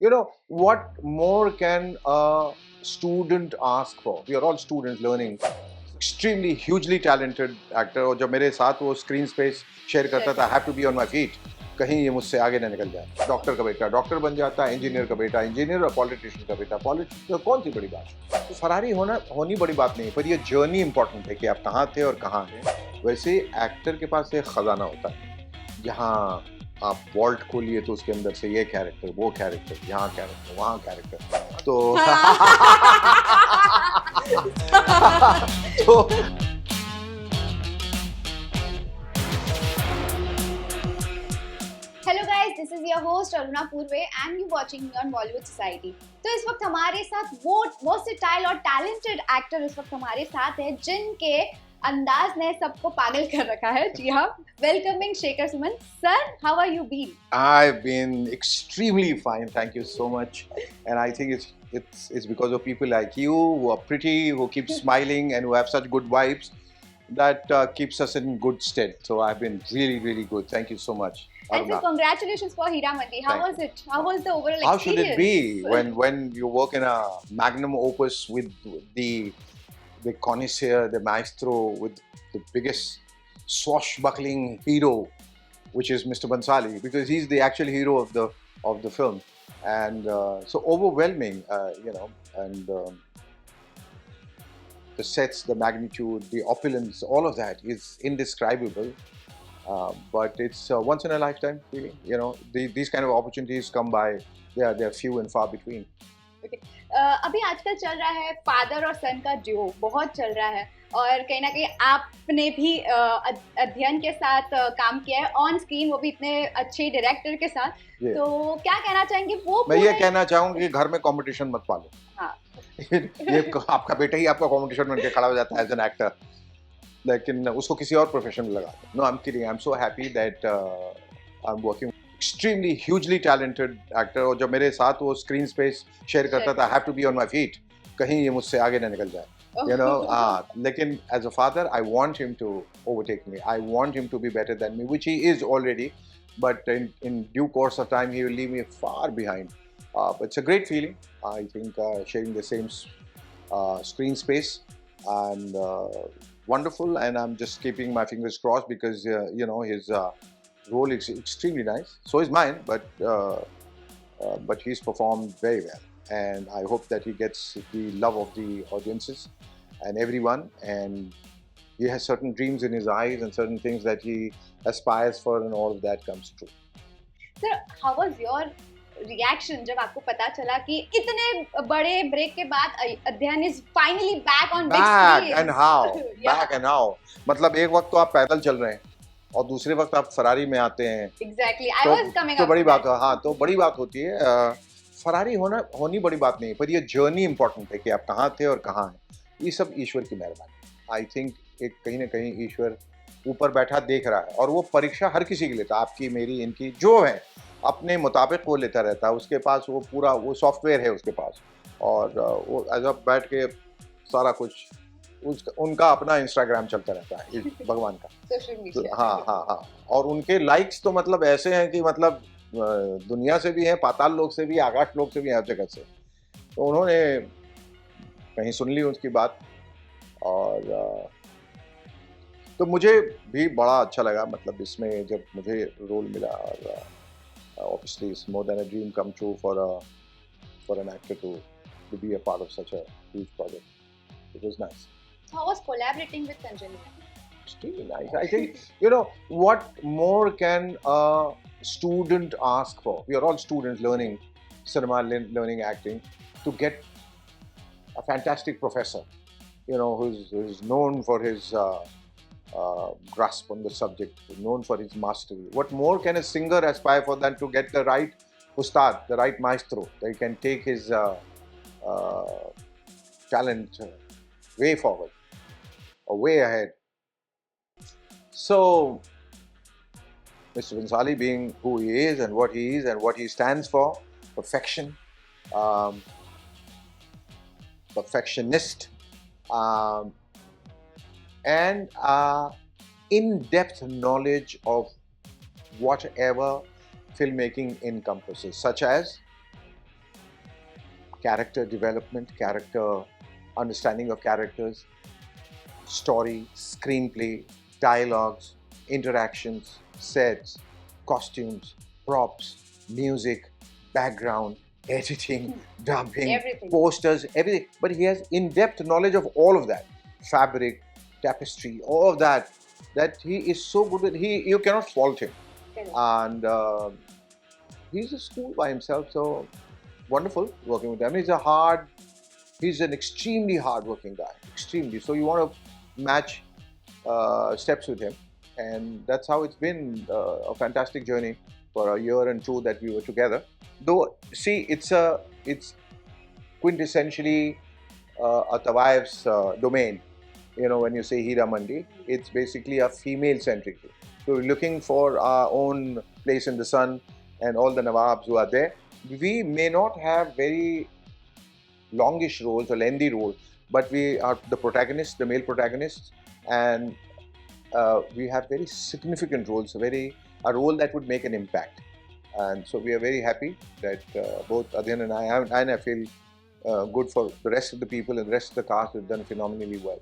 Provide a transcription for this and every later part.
What more can a student ask for? We are all students learning. Extremely hugely talented actor, और जब मेरे साथ वो screen space share करता था, have to be on my feet, कहीं ये मुझसे आगे ना निकल जाए। डॉक्टर का बेटा डॉक्टर बन जाता है, इंजीनियर का बेटा इंजीनियर, और पॉलिटिशियन का बेटा पॉलिटिशियन, तो कौन सी बड़ी बात है? तो फरारी होनी बड़ी बात नहीं, पर ये जर्नी इंपॉर्टेंट है कि आप कहाँ थे और कहाँ हैं। वैसे एक्टर के पास एक खजाना होता है, जहाँ आप वॉल्ट खोलिए तो उसके अंदर से ये कैरेक्टर, वो कैरेक्टर, यहाँ कैरेक्टर, वहाँ कैरेक्टर, तो तो hello guys, this is your host Aruna Purve and you watching me on Bollywood society. तो इस वक्त हमारे साथ वो वर्सेटाइल और टैलेंटेड एक्टर इस वक्त हमारे साथ है, जिनके अंदाज ने सबको पागल कर रखा है। जी हाँ, welcoming Shekhar Suman sir. How are you been? I've been extremely fine, thank you so much. And I think it's because of people like you who are pretty, who keep smiling, and who have such good vibes that keeps us in good stead. So I've been really, really good. Thank you so much, And so Aruna. congratulations for Hira Mandi. How Thank was it? How was the overall How should it be experience? when you work in a magnum opus with the connoisseur, the maestro, with the biggest swashbuckling hero, which is Mr. Bansali, because he's the actual hero of the film, and so overwhelming, and the sets, the magnitude, the opulence, all of that is indescribable. But it's once in a lifetime feeling. These kind of opportunities come by. They are few and far between. अभी आजकल चल रहा है father और सन का due, बहुत चल रहा है। और कहीं ना कहीं आपने भी अध्ययन के साथ काम किया है ऑन स्क्रीन, वो भी इतने अच्छे डायरेक्टर के साथ। ये तो क्या कहना चाहेंगे वो मैं ये पूरे? कहना चाहूँगा कि घर में कंपटीशन मत पालो। हाँ, ये आपका बेटा ही आपका कंपटीशन बन के खड़ा हो जाता है एज एन एक्टर, लेकिन उसको किसी और प्रोफेशन में लगा दो। No, I am kidding. I am so happy that I am working extremely hugely talented actor, और जब मेरे साथ वो स्क्रीन स्पेस शेयर करता था, have to be on my feet, कहीं ये मुझसे आगे ना निकल जाए। लेकिन as a father I want him to overtake me, I want him to be better than me, which he is already, but in due course of time he will leave me far behind. But it's a great feeling, I think, sharing the same screen space, and wonderful, and I'm just keeping my fingers crossed, because his role is extremely nice, so is mine, but he's performed very well, and I hope that he gets the love of the audiences and everyone, and he has certain dreams in his eyes and certain things that he aspires for, and all of that comes true. Sir, how was your reaction जब आपको पता चला कि इतने बड़े break के बाद अध्ययन is finally back on big Back screen? and how? Back and how? मतलब एक वक्त तो आप पैदल चल रहे हैं और दूसरे वक्त आप फरारी में आते हैं, एग्जैक्टली, आई तो वाज कमिंग तो अप बड़ी टू बात है। हाँ, तो बड़ी बात होती है। फरारी होनी बड़ी बात नहीं, पर ये जर्नी इंपॉर्टेंट है कि आप कहाँ थे और कहाँ हैं। ये सब ईश्वर की मेहरबानी। आई थिंक एक कहीं ना कहीं ईश्वर ऊपर बैठा देख रहा है, और वो परीक्षा हर किसी की लेता है, आपकी, मेरी, इनकी, जो है अपने मुताबिक वो लेता रहता है। उसके पास वो पूरा वो सॉफ्टवेयर है उसके पास, और वो एज अ बैठ के सारा कुछ उनका अपना इंस्टाग्राम चलता रहता है भगवान का। सोशल तो मीडिया। हाँ हाँ हाँ, और उनके लाइक्स तो मतलब ऐसे हैं कि मतलब दुनिया से भी हैं, पाताल लोक से भी, आकाश लोक से भी, हर जगह से। तो उन्होंने कहीं सुन ली उसकी बात, और तो मुझे भी बड़ा अच्छा लगा, मतलब इसमें जब मुझे रोल मिला, और obviously it's more than a dream come true for an actor to be a part of such a huge project. It was nice. How was collaborating with Sanjana? Extremely nice. I think, what more can a student ask for? We are all students learning cinema, learning acting, to get a fantastic professor, who's known for his grasp on the subject, known for his mastery. What more can a singer aspire for than to get the right ustad, the right maestro, that he can take his uh, talent way forward, or way ahead. So, Mr. Bansali, being who he is and what he is and what he stands for, perfection, um, perfectionist, um, and in-depth knowledge of whatever filmmaking encompasses, such as character development, character understanding of characters, story, screenplay, dialogues, interactions, sets, costumes, props, music, background, editing, dubbing, Everything. posters, everything. But he has in-depth knowledge of all of that. Fabric, tapestry, all of that. That he is so good at. You cannot fault him. Correct. And he's a school by himself. So wonderful working with him. He's an extremely hard-working guy. Extremely. So you want to match steps with him, and that's how it's been a fantastic journey for a year and two that we were together. Though, see, it's quintessentially a Tawaf's domain. You know, when you say Hira Mandi, it's basically a female-centric thing. So we're looking for our own place in the sun, and all the Nawabs who are there. We may not have very longish roles or lengthy roles, but we are the protagonists, the male protagonists, and we have very significant roles, a role that would make an impact. And so we are very happy that both Adyan and I feel good for the rest of the people and the rest of the cast have done phenomenally well.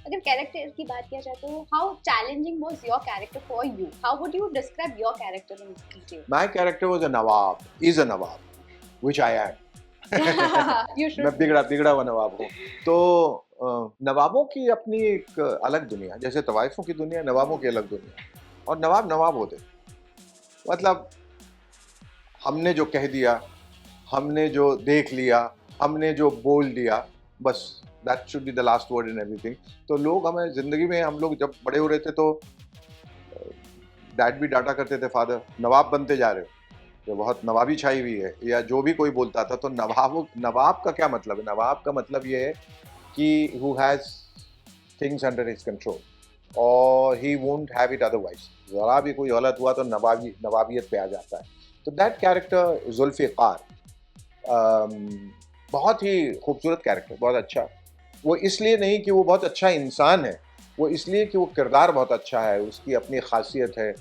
अगर character की बात किया जाए तो how challenging was your character for you? How would you describe your character in detail? My character was a Nawab, is a Nawab, which I am. You should. मैं बिगड़ा हुआ नवाब हूँ. तो नवाबों की अपनी एक अलग दुनिया, जैसे तवाइफों की दुनिया, नवाबों की अलग दुनिया. और नवाब होते, मतलब हमने जो कह दिया, हमने जो देख लिया, हमने जो बोल दिया, बस that should be the last word in everything. तो लोग हमें जिंदगी में, हम लोग जब बड़े हो रहे थे तो डैड भी डांटा करते थे, फादर नवाब बनते जा रहे हो, जो बहुत नवाबी छाई हुई है, या जो भी कोई बोलता था. तो नवाब का क्या मतलब है? नवाब का मतलब ये है कि who has things under his control or he won't have it otherwise. जरा भी कोई गलत हुआ तो नवाबियत पे आ जाता है. तो दैट कैरेक्टर जुल्फ़िकार बहुत ही खूबसूरत कैरेक्टर, बहुत अच्छा. वो इसलिए नहीं कि वो बहुत अच्छा इंसान है, वो इसलिए कि वो किरदार बहुत अच्छा है, उसकी अपनी खासियत है.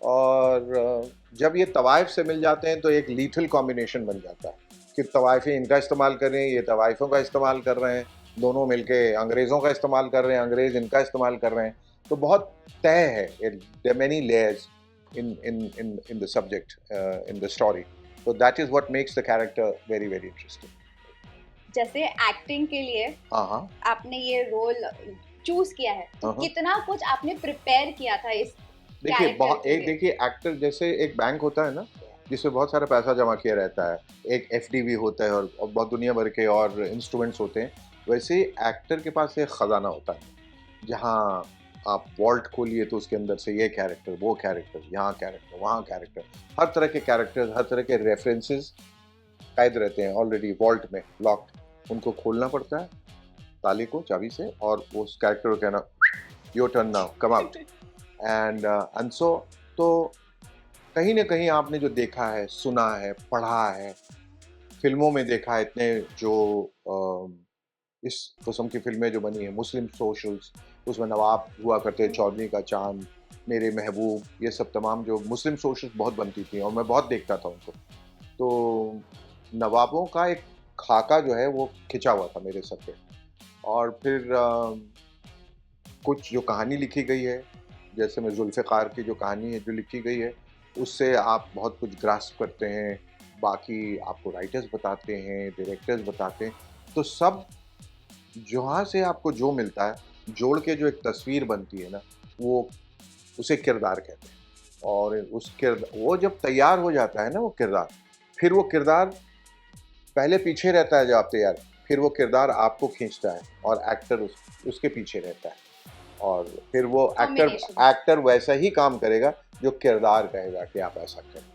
और जब ये तवाइफ से मिल जाते हैं तो एक लीथल कॉम्बिनेशन बन जाता है कि तवाइफें इनका इस्तेमाल कर रहे हैं, ये तवाइफों का इस्तेमाल कर रहे हैं, दोनों मिलके अंग्रेज़ों का इस्तेमाल कर रहे हैं, अंग्रेज़ इनका इस्तेमाल कर रहे हैं. तो बहुत तय है, there many layers in the subject, in the story. So that is what makes the character very, very interesting. जैसे एक्टिंग के लिए हाँ. आपने ये रोल चूज किया है, तो कितना कुछ आपने प्रिपेयर किया था इस देखिए एक्टर जैसे एक बैंक होता है ना, जिसमें बहुत सारा पैसा जमा किया रहता है, एक एफडी भी होता है और बहुत दुनिया भर के और इंस्ट्रूमेंट्स होते हैं. वैसे एक्टर के पास एक खजाना होता है, जहाँ आप वॉल्ट खोलिए तो उसके अंदर से ये कैरेक्टर, वो कैरेक्टर, यहाँ कैरेक्टर, वहाँ कैरेक्टर, हर तरह के कैरेक्टर्स, हर तरह के रेफरेंसेस कैद रहते हैं ऑलरेडी वॉल्ट में लॉक्ड. उनको खोलना पड़ता है ताले को चाबी से, और उस कैरेक्टर को कहना your turn now, come out. And so तो कहीं ना कहीं आपने जो देखा है, सुना है, पढ़ा है, फिल्मों में देखा है, इतने जो इस किस्म की फिल्में जो बनी है, मुस्लिम सोशल्स, उसमें नवाब हुआ करते, चौधरी का चांद, मेरे महबूब, ये सब तमाम जो मुस्लिम सोशल्स बहुत बनती थी और मैं बहुत देखता था उनको. तो नवाबों का एक खाका जो है वो खिंचा हुआ था मेरे सर पे. और फिर कुछ जो कहानी लिखी गई है, जैसे मैं जुल्फ़िकार की जो कहानी है जो लिखी गई है, उससे आप बहुत कुछ ग्रास्प करते हैं. बाकी आपको राइटर्स बताते हैं, डायरेक्टर्स बताते हैं, तो सब जहाँ से आपको जो मिलता है जोड़ के जो एक तस्वीर बनती है ना, वो उसे किरदार कहते हैं. और वो जब तैयार हो जाता है ना वो किरदार, फिर वो किरदार पहले पीछे रहता है जब आप तैयार, फिर वो किरदार आपको खींचता है और एक्टर उसके पीछे रहता है. और फिर वो एक्टर वैसा ही काम करेगा जो किरदार कहेगा कि आप ऐसा करें.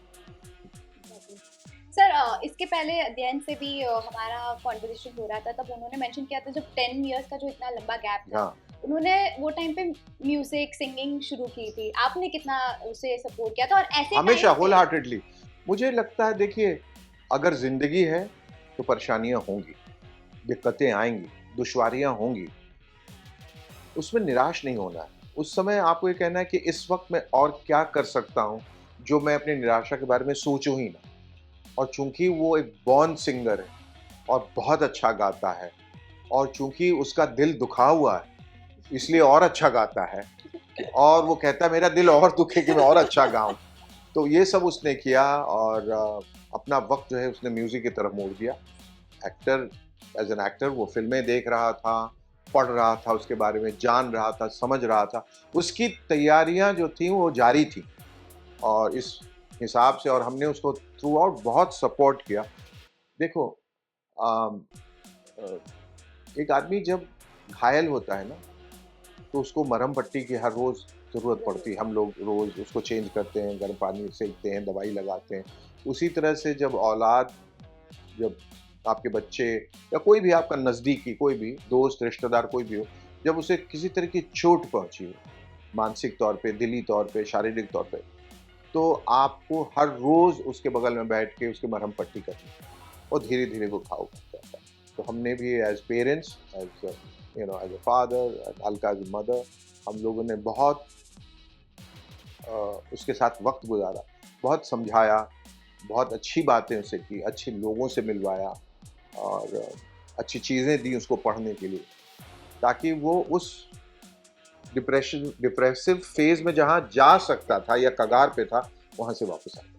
सर, इसके पहले अध्ययन से भी हमारा कॉन्वर्सेशन हो रहा था, तब उन्होंने मेंशन किया था जब 10 इयर्स का जो इतना लंबा गैप था, उन्होंने वो टाइम पे म्यूजिक सिंगिंग शुरू की थी. आपने कितना उसे सपोर्ट किया था? और ऐसे हमेशा होल हार्टेडली. मुझे लगता है, देखिए, अगर जिंदगी है तो परेशानियां होंगी, दिक्कतें आएंगी, दुश्वारियां होंगी, उसमें निराश नहीं होना है. उस समय आपको ये कहना है कि इस वक्त मैं और क्या कर सकता हूँ जो मैं अपनी निराशा के बारे में सोचूं ही ना. और चूंकि वो एक बॉर्न सिंगर है, और बहुत अच्छा गाता है, और चूंकि उसका दिल दुखा हुआ है इसलिए और अच्छा गाता है, और वो कहता है मेरा दिल और दुखे कि मैं और अच्छा गाऊं। तो ये सब उसने किया, और अपना वक्त जो है उसने म्यूजिक की तरफ मोड़ दिया। एक्टर, एज एन एक्टर वो फिल्में देख रहा था, पढ़ रहा था, उसके बारे में जान रहा था, समझ रहा था। उसकी तैयारियां जो थी वो जारी थी, और इस हिसाब से, और हमने उसको थ्रू आउट बहुत सपोर्ट किया। देखो, आम, अ, एक आदमी जब घायल होता है ना, तो उसको मरहम पट्टी की हर रोज़ ज़रूरत पड़ती है। हम लोग रोज़ उसको चेंज करते हैं, गर्म पानी सेकते हैं, दवाई लगाते हैं। उसी तरह से जब औलाद, जब आपके बच्चे या कोई भी आपका नज़दीकी, कोई भी दोस्त, रिश्तेदार कोई भी हो, जब उसे किसी तरह की चोट पहुँची हो, मानसिक तौर पे, दिली तौर पे, शारीरिक तौर पे, तो आपको हर रोज़ उसके बगल में बैठ के उसकी मरहम पट्टी करनी है, और धीरे-धीरे वो घाव भर जाता है। तो हमने भी as parents, as as a father, Alka as a mother, हम लोगों ने बहुत उसके साथ वक़्त गुज़ारा, बहुत समझाया, बहुत अच्छी बातें उससे की, अच्छे लोगों से मिलवाया, और अच्छी चीज़ें दी उसको पढ़ने के लिए, ताकि वो उस डिप्रेसिव फ़ेज़ में जहाँ जा सकता था या कगार पे था, वहाँ से वापस आ गया।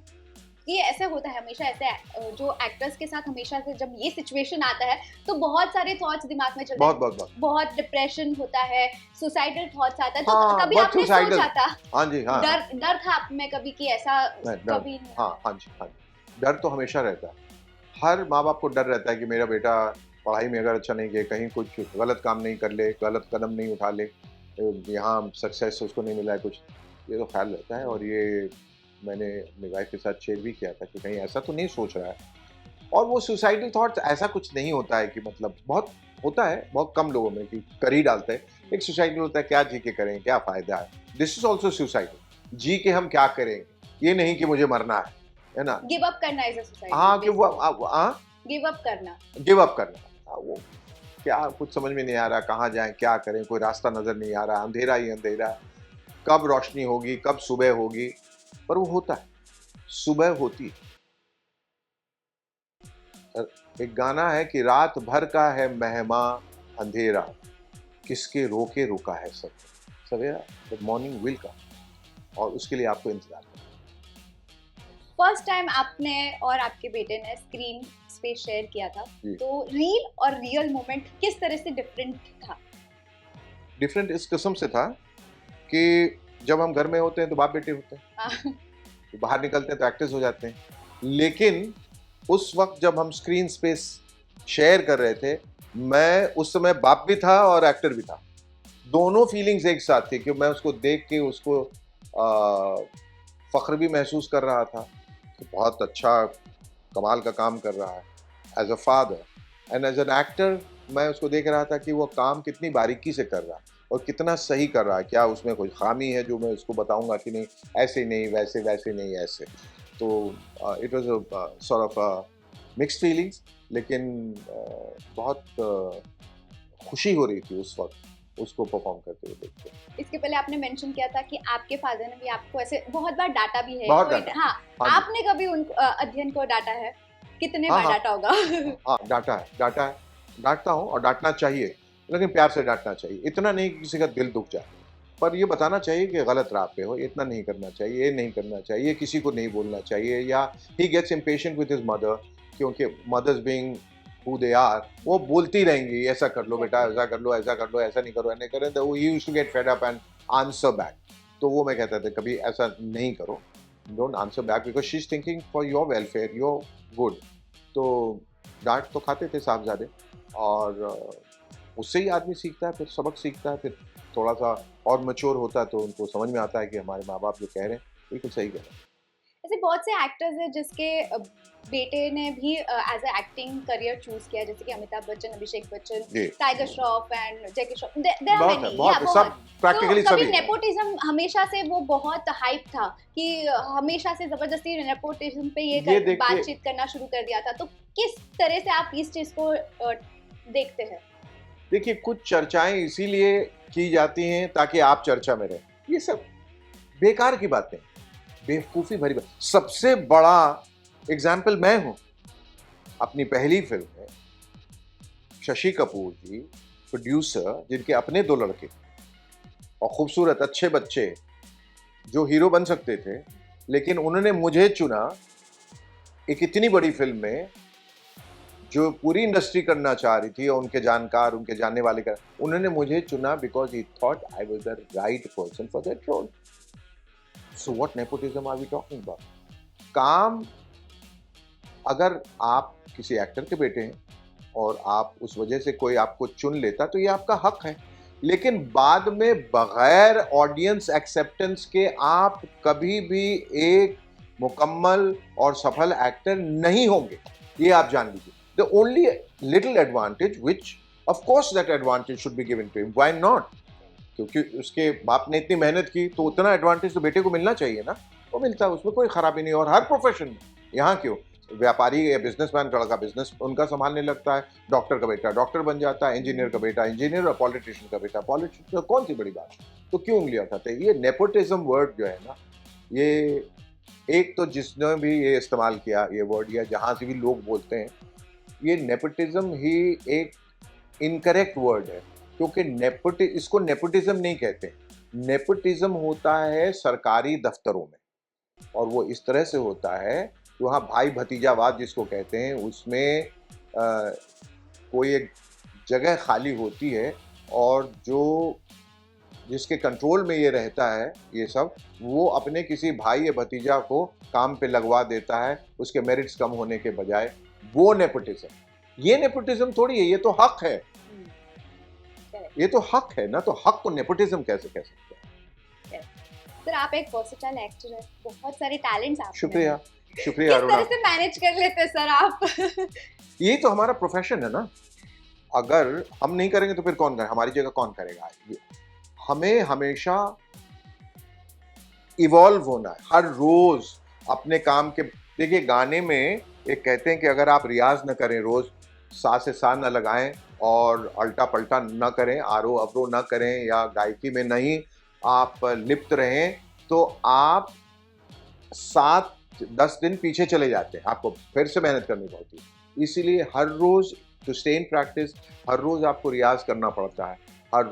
ये ऐसे होता है हमेशा, ऐसे जो एक्टर्स के साथ हमेशा से जब ये सिचुएशन आता है तो बहुत सारे थॉट्स दिमाग में चलते बहुत, हैं, बहुत, बहुत। बहुत डिप्रेशन होता है, सुसाइडल थॉट्स आता है। तो हाँ, कभी बहुत आपने सुसाइडल। सोचा था, हाँ जी, हाँ, हाँ। डर था आप में कभी कि ऐसा नहीं, डर, कभी? हाँ, हाँ जी, हाँ जी। डर तो हमेशा रहता है। हर माँ-बाप को डर रहता है कि मेरा बेटा पढ़ाई में अगर अच्छा नहीं किया, कहीं कुछ गलत काम नहीं कर ले, गलत कदम नहीं उठा ले, यहाँ सक्सेस उसको नहीं मिला है कुछ। ये तो ख़्याल रहता है, और ये मैंने अपनी वाइफ़ के साथ शेयर भी किया था कि कहीं ऐसा तो नहीं सोच रहा है। और वो सुसाइडल थॉट्स ऐसा कुछ नहीं होता है कि मतलब, बहुत होता है, बहुत कम लोगों में कि कर ही डालते हैं। एक सुसाइडल होता है, क्या जी के करें, क्या फ़ायदा है? This is also suicidal. जी के हम क्या करेंगे? ये नहीं कि मुझे मरना है ना? गिव अप करना इज अ हाँ, कि वो सुसाइड, हाँ? गिव अप करना। गिव अप करना। वो क्या, कुछ समझ में नहीं आ रहा, कहाँ जाएँ, क्या करें, कोई रास्ता नज़र नहीं आ रहा, अंधेरा ही अंधेरा है। कब रोशनी होगी, कब सुबह होगी? पर वो होता है, सुबह होती है। एक गाना है कि रात भर का है मेहमां अंधेरा, किसके रोके रुका है सब सवेरा, द मॉर्निंग विल कम, और उसके लिए आपको इंतजार करना फर्स्ट टाइम आपने और आपके बेटे ने स्क्रीन स्पेस शेयर किया था, जी। तो रील और रियल मोमेंट किस तरह से डिफरेंट था? डिफरेंट इस किस्म से था कि जब हम घर में होते हैं तो बाप बेटे होते हैं, हाँ, तो बाहर निकलते हैं तो एक्टर्स हो जाते हैं। लेकिन उस वक्त जब हम स्क्रीन स्पेस शेयर कर रहे थे, मैं उस समय बाप भी था और एक्टर भी था। दोनों फीलिंग्स एक साथ थी कि मैं उसको देख के उसको फ़ख्र भी महसूस कर रहा था कि बहुत अच्छा कमाल का काम कर रहा है as a father, and as an actor मैं उसको देख रहा था कि वो काम कितनी बारीकी से कर रहा है और कितना सही कर रहा है। क्या उसमें कोई खामी है जो मैं उसको बताऊंगा कि नहीं, ऐसे नहीं, वैसे वैसे नहीं, ऐसे। तो it was a sort of mixed feelings, लेकिन बहुत खुशी हो रही थी उस वक्त उसको परफॉर्म करते हुए देख के। इसके पहले आपने मेंशन किया था कि आपके फादर ने भी आपको ऐसे बहुत बार डांटा भी है, बहुत कोई डांटा। हाँ, हाँ जी। आपने कभी उन अध्ययन को डांटा है? कितने हाँ, बार हाँ। डांटा होगा? हाँ, डाँटा है, डाँटा है। डाँटता हूँ और डाँटना चाहिए, लेकिन प्यार से डाँटना चाहिए। इतना नहीं कि किसी का दिल दुख जाए। पर ये बताना चाहिए कि गलत राह पे हो, इतना नहीं करना चाहिए, ये नहीं करना चाहिए, किसी को नहीं बोलना चाहिए, या he gets impatient with his mother, क्योंकि mothers being who they are, वो बोलती रहेंगी, ऐसा कर लो बेटा, ऐसा कर लो, ऐसा कर लो, ऐसा नहीं करो, नहीं करें, तो he used to get fed up and answer back. तो वो मैं कहता था कभी ऐसा नहीं करो, don't answer back because she is thinking for your welfare, your good. तो डाँट तो खाते थे साहबज़ादे, और उससे ही आदमी सीखता है, फिर सबक सीखता है, फिर थोड़ा-सा और मैच्योर होता है तो उनको समझ में आता है कि हमारे माँ-बाप जो कह रहे हैं, बिल्कुल सही कह रहे हैं। ऐसे बहुत से एक्टर्स हैं जिसके बेटे ने भी as a acting career choose किया, जैसे कि Amitabh Bachchan, Abhishek Bachchan, ji, Tiger ji. Shroff and Jackie Shroff, there are बहुत मेनी, है, या बहुत है, बहुत। सब प्रैक्टिकली तो कभी सभी। नेपोटिज्म हमेशा से वो बहुत हाइप था कि हमेशा से जबरदस्ती नेपोटिज्म पे ये देखिए, बातचीत करना शुरू कर दिया था, तो किस तरह से आप इस चीज को देखते हैं? देखिए कुछ चर्चाएँ इसीलिए की जाती हैं ताकि आप चर्चा में रहें। ये सब बेकार की बातें, बेवकूफ़ी भरी बात। सबसे बड़ा एग्ज़ाम्पल मैं हूँ। अपनी पहली फ़िल्म में शशि कपूर जी प्रोड्यूसर, जिनके अपने 2 लड़के और खूबसूरत अच्छे बच्चे जो हीरो बन सकते थे, लेकिन उन्होंने मुझे चुना एक इतनी बड़ी फिल्म में जो पूरी इंडस्ट्री करना चाह रही थी और उनके जानकार, उनके जानने वाले का, उन्होंने मुझे चुना because he thought I was the right person for that role. So what nepotism are we talking about? काम, अगर आप किसी एक्टर के बेटे हैं और आप उस वजह से कोई आपको चुन लेता तो ये आपका हक है, लेकिन बाद में बगैर ऑडियंस एक्सेप्टेंस के आप कभी भी एक मुकम्मल और सफल एक्टर नहीं होंगे, ये आप जान लीजिए. The only little advantage which of course that advantage should be given to him, why not? क्योंकि उसके बाप ने इतनी मेहनत की तो उतना एडवांटेज तो बेटे को मिलना चाहिए ना. वो मिलता है, उसमें कोई खराबी नहीं. और हर प्रोफेशन में, यहाँ क्यों, व्यापारी या बिजनेसमैन का बिजनेस उनका संभालने लगता है, डॉक्टर का बेटा डॉक्टर बन जाता है, इंजीनियर का बेटा इंजीनियर, और पॉलिटिशियन का बेटा पॉलिटिशियन. कौन सी बड़ी बात? तो क्यों उंगलियां उठाते हैं? ये नेपोटिज्म वर्ड जो है ना, ये एक तो जिसने भी ये इस्तेमाल किया ये वर्ड, या जहाँ से भी लोग बोलते हैं, ये नेपोटिज्म ही एक इनकरेक्ट वर्ड है. क्योंकि इसको नेपोटिज्म नहीं कहते. नेपोटिज्म होता है सरकारी दफ्तरों में, और वो इस तरह से होता है वहाँ भाई भतीजावाद जिसको कहते हैं, उसमें कोई एक जगह खाली होती है और जो जिसके कंट्रोल में ये रहता है ये सब, वो अपने किसी भाई या भतीजा को काम पे लगवा देता है उसके मेरिट्स कम होने के बजाय. वो नेपोटिज्म. ये नेपोटिज्म थोड़ी है, ये तो हक है. ये तो हक है ना, तो हक को नेपोटिज्म कैसे कह सकते हैं? सर आप एक वर्सेटाइल एक्टर हैं, बहुत सारे टैलेंट्स आप. शुक्रिया शुक्रिया किस तरह से मैनेज कर लेते हैं सर आप? यही तो हमारा प्रोफेशन है ना. अगर हम नहीं करेंगे तो फिर कौन करेगा? हमारी जगह कौन करेगा? हमें हमेशा इवॉल्व होना है, हर रोज अपने काम के. देखिए गाने में एक कहते हैं कि अगर आप रियाज न करें, रोज सा से सा न लगाएं और अल्टा पल्टा न करें, आरो अवरो न करें, या गायकी में नहीं आप लिप्त रहें, तो आप 7-10 दिन पीछे चले जाते हैं. आपको फिर से मेहनत करनी पड़ती है. इसीलिए हर रोज टू स्टे इन प्रैक्टिस, हर रोज आपको रियाज करना पड़ता है. हर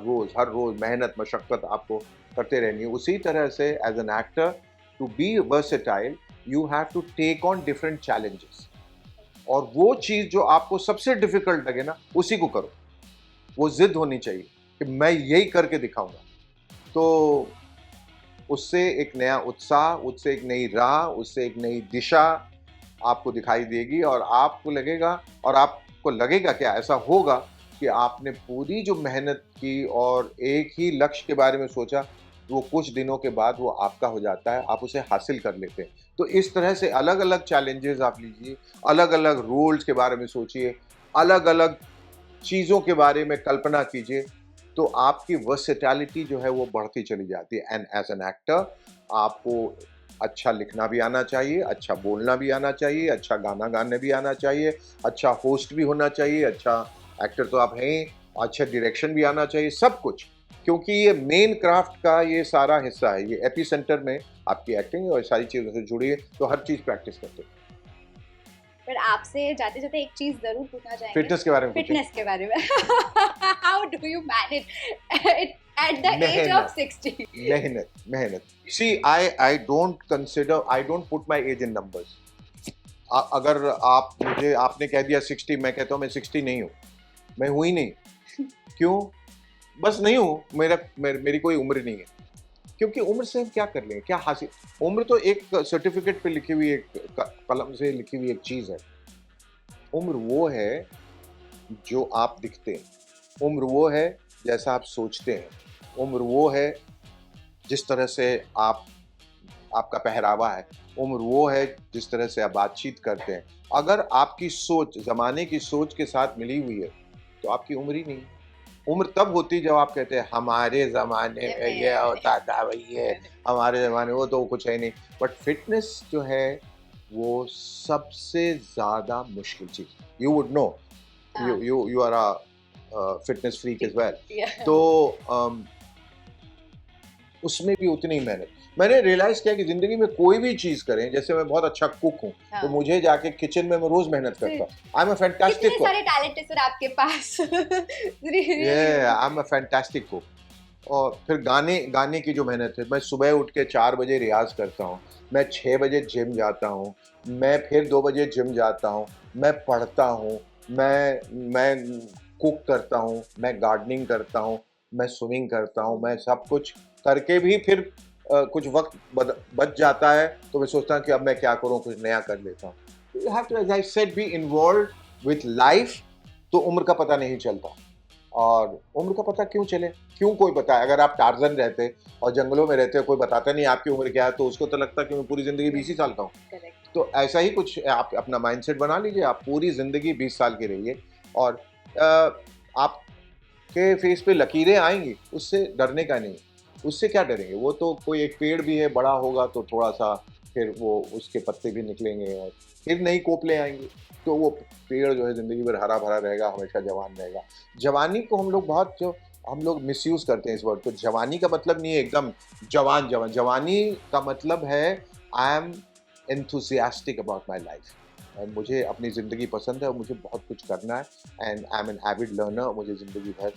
रोज मेहनत मशक्कत आपको करते रहनी है. उसी तरह से as an actor, to be versatile you have to take on different challenges, और वो चीज़ जो आपको सबसे डिफिकल्ट लगे ना, उसी को करो. वो जिद होनी चाहिए कि मैं यही करके दिखाऊंगा. तो उससे एक नया उत्साह, उससे एक नई राह, उससे एक नई दिशा आपको दिखाई देगी, और आपको लगेगा क्या, ऐसा होगा कि आपने पूरी जो मेहनत की और एक ही लक्ष्य के बारे में सोचा, वो कुछ दिनों के बाद वो आपका हो जाता है, आप उसे हासिल कर लेते हैं. तो इस तरह से अलग अलग चैलेंजेस आप लीजिए, अलग अलग रोल्स के बारे में सोचिए, अलग अलग चीज़ों के बारे में कल्पना कीजिए, तो आपकी वर्सेटैलिटी जो है वो बढ़ती चली जाती है. एंड एज एन एक्टर आपको अच्छा लिखना भी आना चाहिए, अच्छा बोलना भी आना चाहिए, अच्छा गाना गाने भी आना चाहिए, अच्छा होस्ट भी होना चाहिए, अच्छा एक्टर तो आप हैं, अच्छा डायरेक्शन भी आना चाहिए, सब कुछ. क्योंकि ये मेन क्राफ्ट का ये सारा हिस्सा है. ये एपी सेंटर में आपकी एक्टिंग और सारी चीज़ों से जुड़ी है, तो हर चीज़ प्रैक्टिस करते हैं. पर आपसे जाते जाते एक चीज़ जरूर पूछना चाहेंगे. फिटनेस के बारे में. फिटनेस के बारे में. How do you manage at the age of 60? मेहनत. See I don't put my age in numbers. अगर आपने कह दिया 60, मैं कहता हूँ मैं 60 नहीं हूँ, मैं हूँ ही नहीं. क्यों? बस नहीं हूँ. मेरी कोई उम्र नहीं है. क्योंकि उम्र से हम क्या कर लेंगे, क्या हासिल? उम्र तो एक सर्टिफिकेट पे लिखी हुई, एक कलम से लिखी हुई एक चीज़ है. उम्र वो है जो आप दिखते हैं. उम्र वो है जैसा आप सोचते हैं. उम्र वो है जिस तरह से आपका पहरावा है. उम्र वो है जिस तरह से आप बातचीत करते हैं. अगर आपकी सोच ज़माने की सोच के साथ मिली हुई है तो आपकी उम्र ही नहीं. उम्र तब होती जब आप कहते हैं हमारे ज़माने में ये होता था, भैया हमारे ज़माने, वो तो कुछ है नहीं. बट फिटनेस जो है वो सबसे ज़्यादा मुश्किल चीज़. You would know, you are a fitness freak as well. तो उसमें भी उतनी मेहनत। मैंने रियलाइज किया कि जिंदगी में कोई भी चीज करें, जैसे मैं बहुत अच्छा कुक हूँ, हाँ। तो मुझे जाके किचन में मैं रोज मेहनत करता हूँ। आई एम अ कितने फैंटास्टिक कुक। सारे टैलेंट है सर आपके पास। I am a fantastic cook. और फिर गाने गाने की जो मेहनत है, मैं सुबह उठ के 4 बजे रियाज करता हूँ, मैं 6 बजे जिम जाता हूँ, मैं फिर 2 बजे जिम जाता हूँ, मैं पढ़ता हूँ, मैं कुक करता हूँ, मैं गार्डनिंग करता हूँ, मैं स्विमिंग करता हूँ, मैं सब कुछ करके भी फिर कुछ वक्त बच जाता है, तो मैं सोचता हूँ कि अब मैं क्या करूँ, कुछ नया कर लेता हूँ। You have to, as I said, be involve with life, तो उम्र का पता नहीं चलता। और उम्र का पता क्यों चले? क्यों कोई बताए? अगर आप टार्जन रहते और जंगलों में रहते, कोई बताता नहीं आपकी उम्र क्या है, तो उसको तो लगता कि मैं पूरी जिंदगी 20 ही साल का हूँ। करेक्ट। तो ऐसा ही कुछ आप अपना माइंडसेट बना लीजिए, आप पूरी जिंदगी 20 साल की रहिए, और आपके फेस पे लकीरें आएंगी, उससे डरने का नहीं। उससे क्या डरेंगे? वो तो कोई एक पेड़ भी है, बड़ा होगा तो थोड़ा सा फिर वो उसके पत्ते भी निकलेंगे और फिर नई कोपलें आएंगी, तो वो पेड़ जो है जिंदगी भर हरा भरा रहेगा, हमेशा जवान रहेगा। जवानी को हम लोग मिसयूज करते हैं इस वर्ड को। जवानी का मतलब नहीं है एकदम जवान जवान। जवानी का मतलब है I am enthusiastic about my life, और मुझे अपनी ज़िंदगी पसंद है और मुझे बहुत कुछ करना है, and I am an avid learner, मुझे ज़िंदगी भर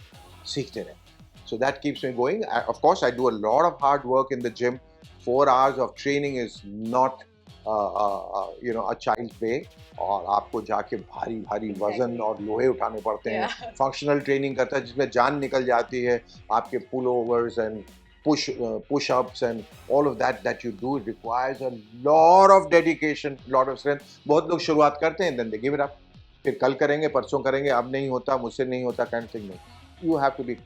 सीखते रहना। So that keeps me going. Of course I do a lot of hard work in the gym. 4 hours of training is not a child play, और आपको जाके भारी भारी वजन Exactly. और लोहे उठाने पड़ते हैं। Yeah. फंक्शनल ट्रेनिंग करता है जिसमें जान निकल जाती है। आपके pullovers and push ups and all of that you do, it requires a lot of dedication, lot of strength. बहुत लोग शुरुआत करते हैं, then they give it up, फिर कल करेंगे, परसों करेंगे, अब नहीं होता, मुझसे नहीं होता, kind of thing। नहीं, you have to be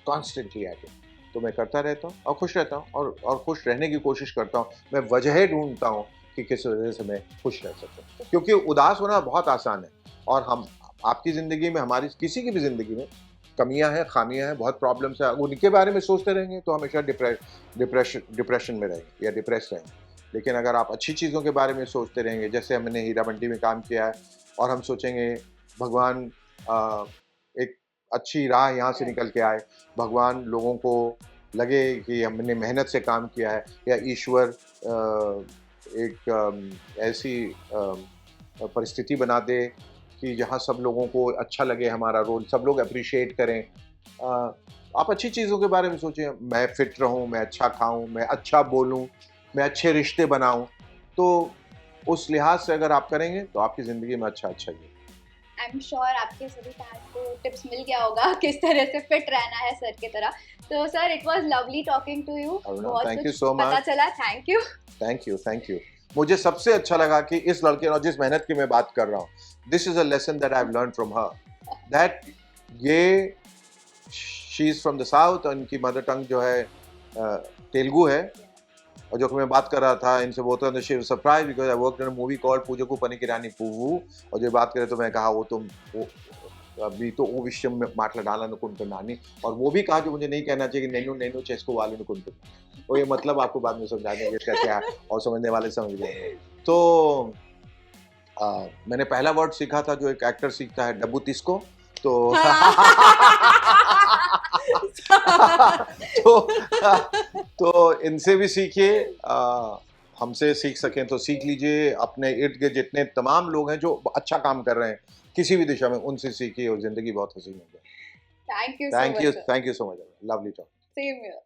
constantly at it। तो मैं करता रहता हूँ और खुश रहता हूँ, और खुश रहने की कोशिश करता हूँ। मैं वजह ढूंढता हूँ कि किस वजह से मैं खुश रह सकूँ, क्योंकि उदास होना बहुत आसान है, और हम आपकी ज़िंदगी में, हमारी किसी की भी ज़िंदगी में कमियां हैं, खामियां हैं, बहुत प्रॉब्लम्स हैं। उनके बारे में सोचते रहेंगे तो हमेशा डिप्रेशन में रहेंगे या डिप्रेस रहेंगे। लेकिन अगर आप अच्छी चीज़ों के बारे में सोचते रहेंगे, जैसे हमने हीरा मंडी में काम किया है, और हम सोचेंगे भगवान एक अच्छी राह यहाँ से निकल के आए, भगवान लोगों को लगे कि हमने मेहनत से काम किया है, या ईश्वर एक ऐसी परिस्थिति बना दे कि जहाँ सब लोगों को अच्छा लगे, हमारा रोल सब लोग अप्रिशिएट करें। आप अच्छी चीज़ों के बारे में सोचें, मैं फिट रहूं, मैं अच्छा खाऊं, मैं अच्छा बोलूं, मैं अच्छे रिश्ते बनाऊं, तो उस लिहाज से अगर आप करेंगे तो आपकी ज़िंदगी में अच्छा अच्छा ही। आई एम श्योर आपके सभी फैंस को टिप्स मिल गया होगा किस तरह से फिट रहना है सर की तरह। तो sir, it was lovely talking to you, बहुत थैंक यू कुछ सो पता मच। चला। Thank you. Thank you. मुझे सबसे अच्छा लगा कि इस लड़के और जिस मेहनत की मैं बात कर रहा हूँ, this is a lesson that I have learn from her, that ये she is from the south, और इनकी मदर टंग जो है तेलुगु है। और जो कि मैं बात कर रहा था इनसे, बोलता हूँ she was surprise because I worked in a movie called Poojaku Panikirani Puvvu, और जो बात करे तो मैं कहा वो अभी तो वो विषय में माटलाडाला नुकुंटू नानी, और वो भी कहा जो मुझे नहीं कहना चाहिए कि नैनू नैनू चेस्को वाले नुकुंटू। तो ये मतलब आपको बाद में समझा देंगे इसका क्या है, और समझने वाले समझ गए। तो मैंने पहला वर्ड सीखा था जो एक एक्टर सीखता है, डब्बू तिस्को। तो तो इनसे भी सीखिए, हमसे सीख सकें तो सीख लीजिए। अपने इर्द गिर्द जितने तमाम लोग हैं जो अच्छा काम कर रहे हैं किसी भी दिशा में, उनसे सीखिए, और जिंदगी बहुत हसीन हो जाए। Thank you so much sir. Thank you so much. Lovely talk. Same here.